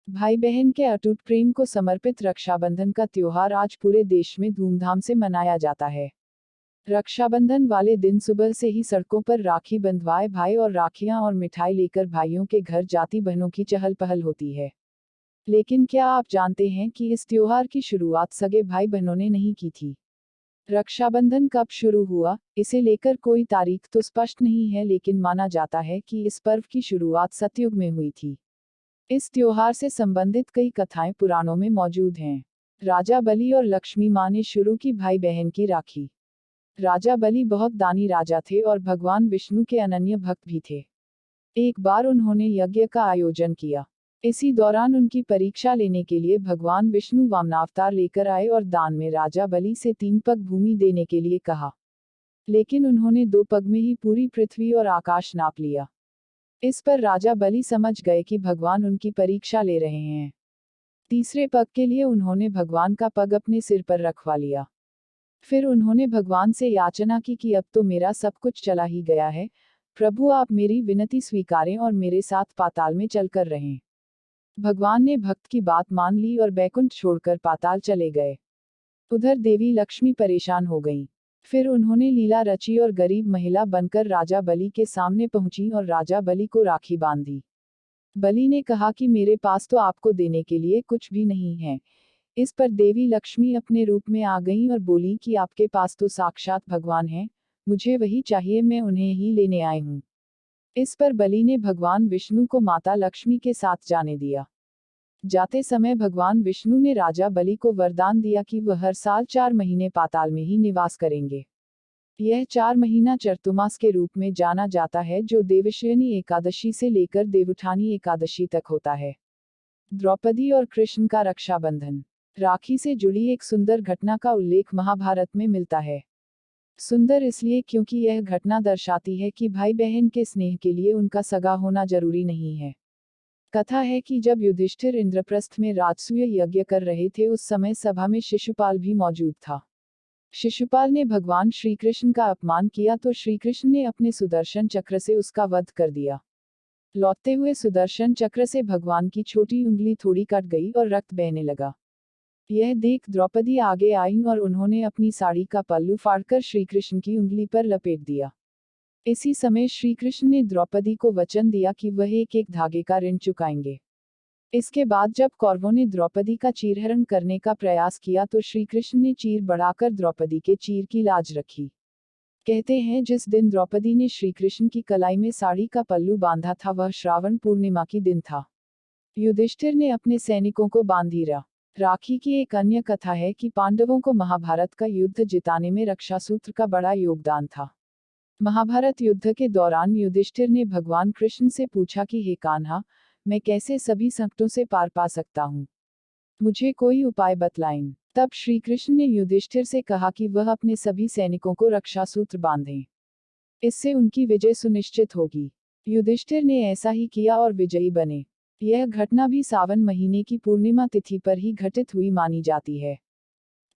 भाई बहन के अटूट प्रेम को समर्पित रक्षाबंधन का त्योहार आज पूरे देश में धूमधाम से मनाया जाता है। रक्षाबंधन वाले दिन सुबह से ही सड़कों पर राखी बंधवाए भाई और राखियां और मिठाई लेकर भाइयों के घर जाती बहनों की चहल पहल होती है। लेकिन क्या आप जानते हैं कि इस त्योहार की शुरुआत सगे भाई बहनों ने नहीं की थी। रक्षाबंधन कब शुरू हुआ, इसे लेकर कोई तारीख तो स्पष्ट नहीं है, लेकिन माना जाता है कि इस पर्व की शुरुआत सतयुग में हुई थी। इस त्योहार से संबंधित कई कथाएं पुराणों में मौजूद हैं। राजा बलि और लक्ष्मी मां ने शुरू की भाई बहन की राखी। राजा बलि बहुत दानी राजा थे और भगवान विष्णु के अनन्य भक्त भी थे। एक बार उन्होंने यज्ञ का आयोजन किया। इसी दौरान उनकी परीक्षा लेने के लिए भगवान विष्णु वामनावतार लेकर आए और दान में राजा बलि से 3 पग भूमि देने के लिए कहा। लेकिन उन्होंने 2 पग में ही पूरी पृथ्वी और आकाश नाप लिया। इस पर राजा बलि समझ गए कि भगवान उनकी परीक्षा ले रहे हैं। तीसरे पग के लिए उन्होंने भगवान का पग अपने सिर पर रखवा लिया। फिर उन्होंने भगवान से याचना की कि अब तो मेरा सब कुछ चला ही गया है, प्रभु आप मेरी विनती स्वीकारें और मेरे साथ पाताल में चलकर रहें। भगवान ने भक्त की बात मान ली और बैकुंठ छोड़कर पाताल चले गए। उधर देवी लक्ष्मी परेशान हो गईं। फिर उन्होंने लीला रची और गरीब महिला बनकर राजा बलि के सामने पहुंची और राजा बलि को राखी बांधी। बलि ने कहा कि मेरे पास तो आपको देने के लिए कुछ भी नहीं है। इस पर देवी लक्ष्मी अपने रूप में आ गईं और बोली कि आपके पास तो साक्षात भगवान हैं, मुझे वही चाहिए, मैं उन्हें ही लेने आई हूँ। इस पर बलि ने भगवान विष्णु को माता लक्ष्मी के साथ जाने दिया। जाते समय भगवान विष्णु ने राजा बलि को वरदान दिया कि वह हर साल 4 महीने पाताल में ही निवास करेंगे। यह 4 महीना चतुर्मास के रूप में जाना जाता है, जो देवशयनी एकादशी से लेकर देवउठानी एकादशी तक होता है। द्रौपदी और कृष्ण का रक्षाबंधन। राखी से जुड़ी एक सुंदर घटना का उल्लेख महाभारत में मिलता है। सुंदर इसलिए क्योंकि यह घटना दर्शाती है कि भाई बहन के स्नेह के लिए उनका सगा होना जरूरी नहीं है। कथा है कि जब युधिष्ठिर इंद्रप्रस्थ में राजसूय यज्ञ कर रहे थे, उस समय सभा में शिशुपाल भी मौजूद था। शिशुपाल ने भगवान श्री कृष्ण का अपमान किया तो श्री कृष्ण ने अपने सुदर्शन चक्र से उसका वध कर दिया। लौटते हुए सुदर्शन चक्र से भगवान की छोटी उंगली थोड़ी कट गई और रक्त बहने लगा। यह देख द्रौपदी आगे आईं और उन्होंने अपनी साड़ी का पल्लू फाड़कर श्री कृष्ण की उंगली पर लपेट दिया। इसी समय श्री कृष्ण ने द्रौपदी को वचन दिया कि वह एक एक धागे का ऋण चुकाएंगे। इसके बाद जब कौरवों ने द्रौपदी का चीरहरण करने का प्रयास किया तो श्री कृष्ण ने चीर बढ़ाकर द्रौपदी के चीर की लाज रखी। कहते हैं जिस दिन द्रौपदी ने श्री कृष्ण की कलाई में साड़ी का पल्लू बांधा था वह श्रावण पूर्णिमा की दिन था। युधिष्ठिर ने अपने सैनिकों को बांधिया। राखी की एक अन्य कथा है कि पांडवों को महाभारत का युद्ध जिताने में रक्षासूत्र का बड़ा योगदान था। महाभारत युद्ध के दौरान युधिष्ठिर ने भगवान कृष्ण से पूछा कि हे कान्हा, मैं कैसे सभी संकटों से पार पा सकता हूँ, मुझे कोई उपाय बतलाएं। तब श्री कृष्ण ने युधिष्ठिर से कहा कि वह अपने सभी सैनिकों को रक्षासूत्र बांधें। इससे उनकी विजय सुनिश्चित होगी। युधिष्ठिर ने ऐसा ही किया और विजयी बने। यह घटना भी सावन महीने की पूर्णिमा तिथि पर ही घटित हुई मानी जाती है।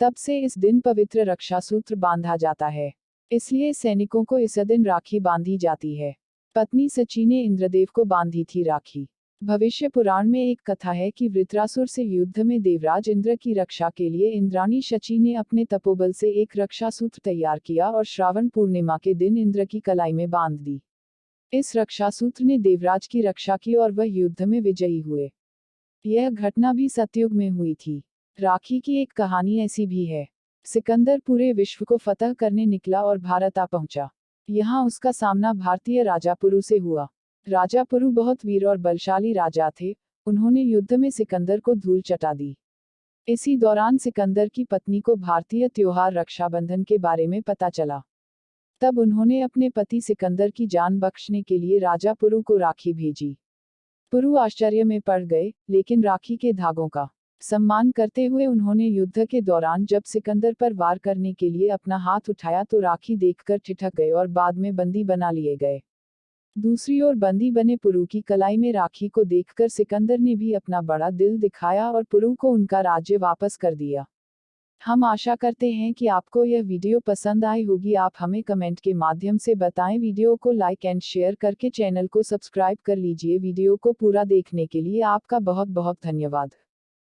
तब से इस दिन पवित्र रक्षासूत्र बांधा जाता है। इसलिए सैनिकों को इस दिन राखी बांधी जाती है। पत्नी सची ने इंद्रदेव को बांधी थी राखी। भविष्य पुराण में एक कथा है कि वृत्रासुर से युद्ध में देवराज इंद्र की रक्षा के लिए इंद्राणी शची ने अपने तपोबल से एक रक्षासूत्र तैयार किया और श्रावण पूर्णिमा के दिन इंद्र की कलाई में बांध दी। इस रक्षासूत्र ने देवराज की रक्षा की और वह युद्ध में विजयी हुए। यह घटना भी सतयुग में हुई थी। राखी की एक कहानी ऐसी भी है। सिकंदर पूरे विश्व को फतह करने निकला और भारत आ पहुंचा। यहाँ उसका सामना भारतीय राजा पुरु से हुआ। राजा पुरु बहुत वीर और बलशाली राजा थे। उन्होंने युद्ध में सिकंदर को धूल चटा दी। इसी दौरान सिकंदर की पत्नी को भारतीय त्योहार रक्षाबंधन के बारे में पता चला। तब उन्होंने अपने पति सिकंदर की जान बख्शने के लिए राजा पुरु को राखी भेजी। पुरु आश्चर्य में पड़ गए, लेकिन राखी के धागों का सम्मान करते हुए उन्होंने युद्ध के दौरान जब सिकंदर पर वार करने के लिए अपना हाथ उठाया तो राखी देखकर ठिठक गए और बाद में बंदी बना लिए गए। दूसरी ओर बंदी बने पुरु की कलाई में राखी को देखकर सिकंदर ने भी अपना बड़ा दिल दिखाया और पुरु को उनका राज्य वापस कर दिया। हम आशा करते हैं कि आपको यह वीडियो पसंद आई होगी। आप हमें कमेंट के माध्यम से बताएं। वीडियो को लाइक एंड शेयर करके चैनल को सब्सक्राइब कर लीजिए। वीडियो को पूरा देखने के लिए आपका बहुत बहुत धन्यवाद।